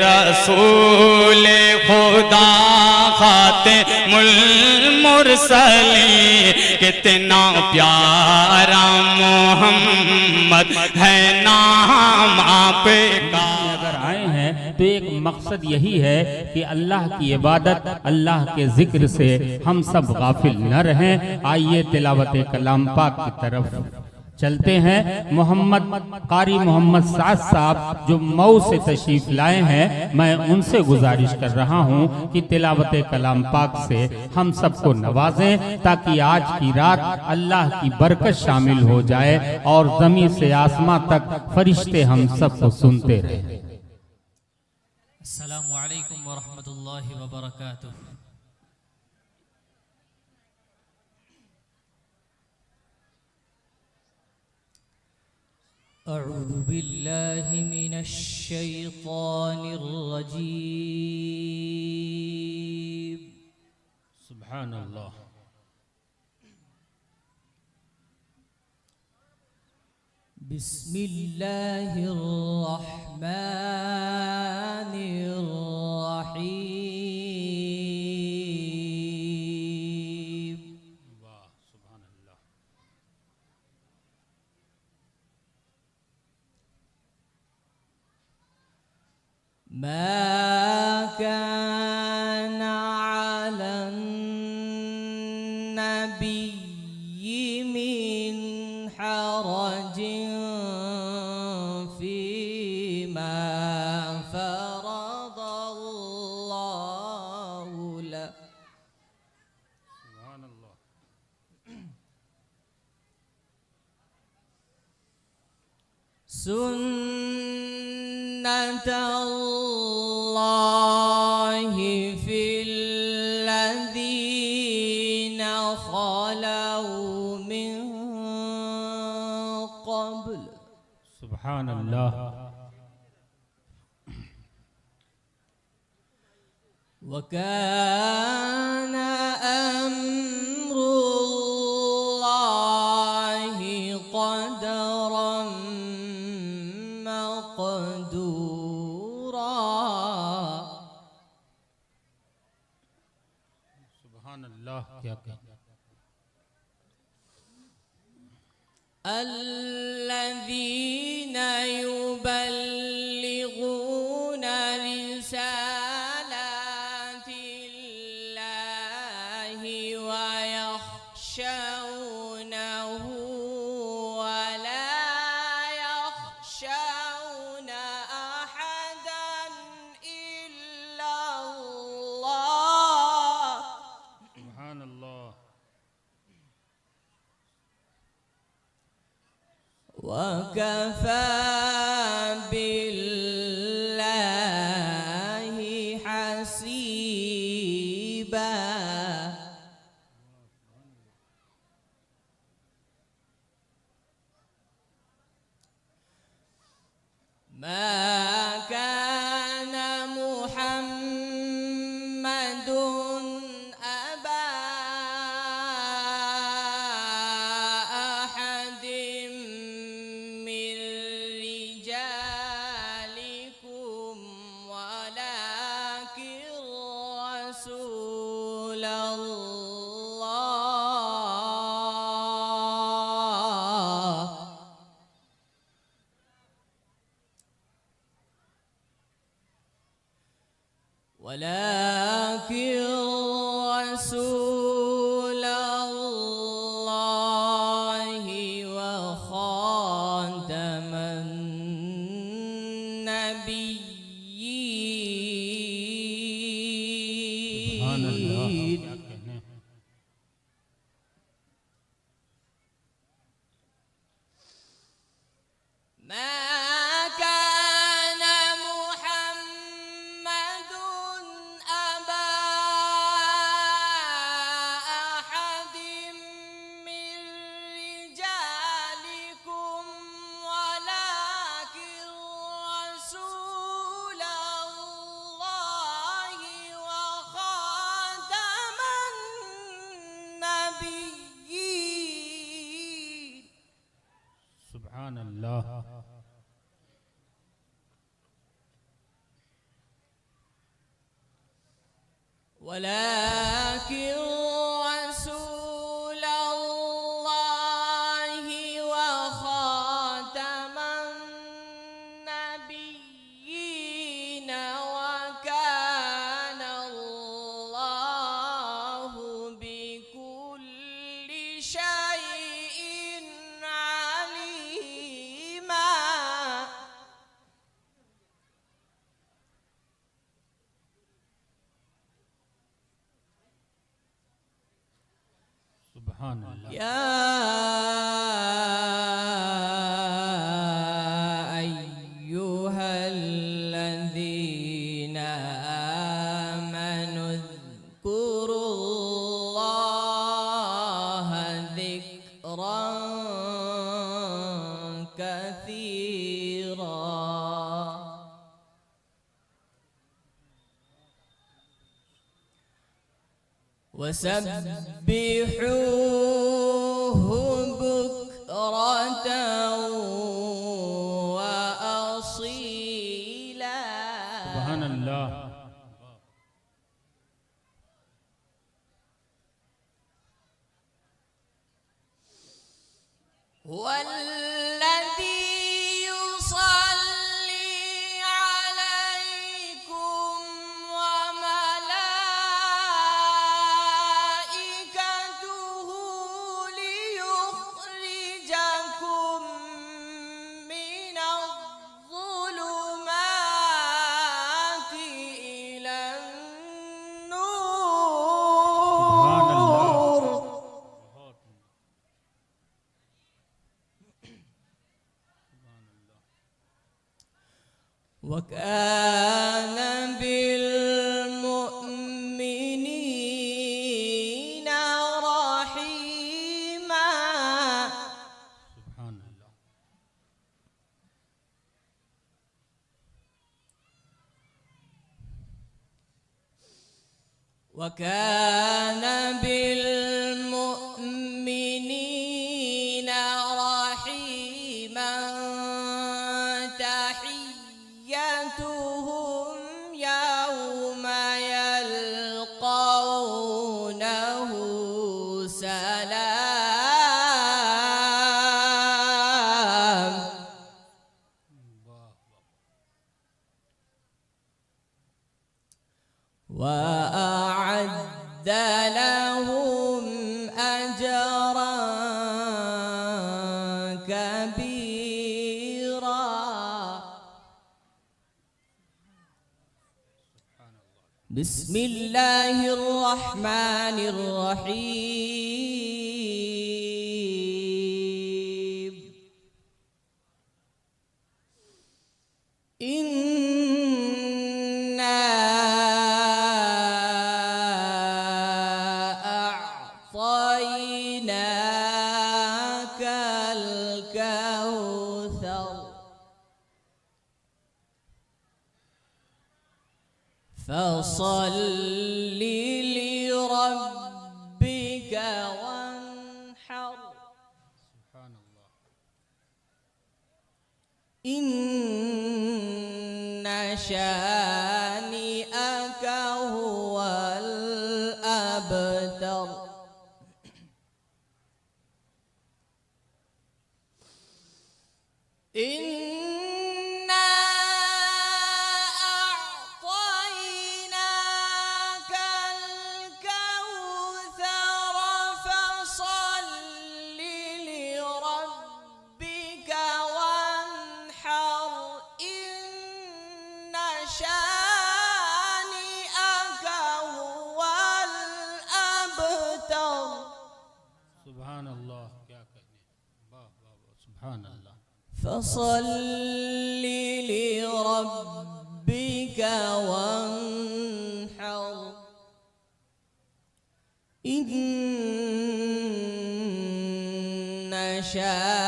रसूल खुदा खातिमुल मुरसलीन, कितना प्यारा मोहम्मद है नाम आपका। अगर आए हैं तो एक मकसद यही है कि अल्लाह की इबादत, अल्लाह के जिक्र से हम सब गाफिल न रहें। आइए तिलावत कलाम पाक की तरफ चलते हैं। कारी मोहम्मद साद साहब जो मऊ से तशरीफ लाए हैं, मैं उनसे गुजारिश कर रहा हूं कि तिलावत कलाम पाक से हम सबको नवाजें, ताकि आज की रात अल्लाह की बरकत शामिल हो जाए और जमीन से आसमां तक फरिश्ते हम सबको सुनते रहें। अस्सलामु अलैकुम व रहमतुल्लाहि व बरकातुहू। अऊज़ु बिल्लाहि मिनश शैतानिर रजीम। सुभानअल्लाह। बिस्मिल्लाहिर रहमानिर रहीम। वाह, सुभानअल्लाह। मा काना अलन नबिय्यि मिन हरजिन फीमा फरदल्लाहु लह। सुभानअल्लाह। सुन्नतल्लाहि फिल्लज़ीना खलौ मिन क़ब्ल। सुभानअल्लाह। वकान अम्रुल्लाहि क़दरन मक़दूरा। सुभानअल्लाह। क्या कहना। अल्लज़ीना युबल्लिगूना रिसालातिल्लाहि व यख़शौनहु व ला यख़शौना अहदन इल्लल्लाह। सुभानअल्लाह। वकफ़ा बिल्लाहि हसीबा। मा कान मुहम्मदुन अबा अहदिम मिन रिजालिकुम वलाकिन रसूलल्लाह। वलाकिन रसूलल्लाहि व खातमन सुभानअल्लाह। नबिय्यीन। क्या कहने। मा कान मुहम्मदुन अबा अहदिम मिन रिजालिकुम वलाकिन रसूलल्लाहि व खातमन ولكن رسول الله وخاتم النبيين وكان الله بكل شيء عليما. سبحان الله. يا أيها الذين آمنوا اذكروا الله ذكرا كثيرا وسبحوه بكرة وأصيلا. سبحان الله. هو الذي يصلي عليكم وملائكته ليخرجكم من الظلمات إلى سبحان الله. النور. وكان بالمؤمنين رحيما. سبحان الله. وكان بالمؤمنين رحيما. تحيتهم يوم يلقونه سلام. وأعد لهم أجرا كبيرا. بسم الله الرحمن الرحيم. إنا أعطيناك الكوثر فصل لربك وانحر. سبحان الله. إن شانئك هو الأبتر. إنا أعطيناك الكوثر فصل لربك وانحر. إن شانئك هو الأبتر. سبحان الله. क्या कहने. वाह वाह वाह. سبحان الله. فصل لربك وانحر. إن شانئك